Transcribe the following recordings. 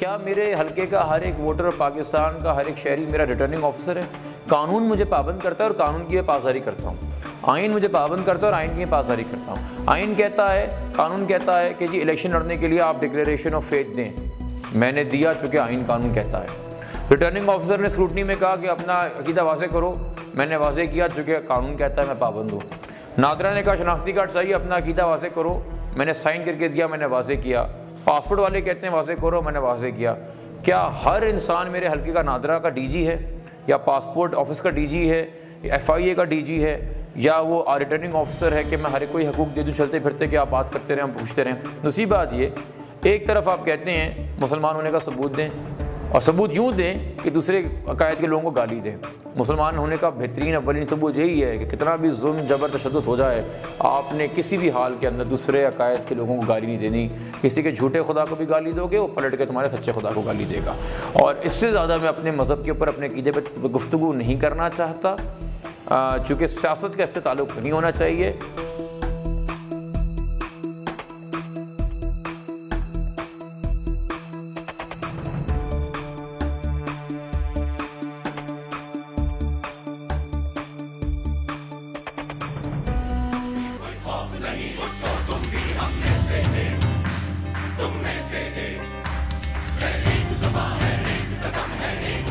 क्या मेरे हल्के का हर एक वोटर, पाकिस्तान का हर एक शहरी मेरा रिटर्निंग ऑफिसर है? कानून मुझे पाबंद करता है और कानून की मैं पासदारी करता हूँ। आइन मुझे पाबंद करता है और आइन की मैं पासदारी करता हूँ। आइन कहता है, कानून कहता है कि जी इलेक्शन लड़ने के लिए आप डिक्लेरेशन ऑफ फेथ दें, मैंने दिया, चूँकि आइन कानून कहता है। रिटर्निंग ऑफिसर ने स्क्रूटनी में कहा कि अपना अकीदा वाज़े करो, मैंने वाज़े किया, चूँकि कानून कहता है मैं पाबंद हूँ। नादरा ने कहा शनाख्ती कार्ड चाहिए, अपना अकीदा वाज़े करो, मैंने साइन करके दिया, मैंने वाज़े किया। पासपोर्ट वाले कहते हैं वाज़े करो, मैंने वाज़े किया। क्या हर इंसान मेरे हल्के का नादरा का डीजी है, या पासपोर्ट ऑफिस का डीजी है, या FIA का डीजी है, या वो रिटर्निंग ऑफिसर है कि मैं हर कोई हकूक़ दे दूँ चलते फिरते कि आप बात करते रहें, हम पूछते रहें? दूसरी बात ये, एक तरफ आप कहते हैं मुसलमान होने का सबूत दें, और सबूत यूँ दें कि दूसरे अकायद के लोगों को गाली दें। मुसलमान होने का बेहतरीन अव्वलीन सबूत यही है कि कितना भी जुल्म जबर तशद्दुद हो जाए, आपने किसी भी हाल के अंदर दूसरे अकायद के लोगों को गाली नहीं देनी। किसी के झूठे खुदा को भी गाली दोगे, वो पलट के तुम्हारे सच्चे खुदा को गाली देगा। और इससे ज़्यादा मैं अपने मज़हब के ऊपर, अपने अक़ीदे पर गुफ्तगू नहीं करना चाहता, चूँकि सियासत का इससे ताल्लुक़ नहीं होना चाहिए। नहीं तो तुम भी हमने से एक, तुम में से एक ज़बां है, एक कदम है, एक।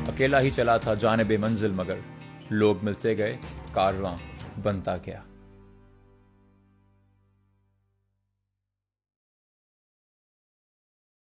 अकेला ही चला था जानिबे मंजिल, मगर लोग मिलते गए, कारवां बनता गया।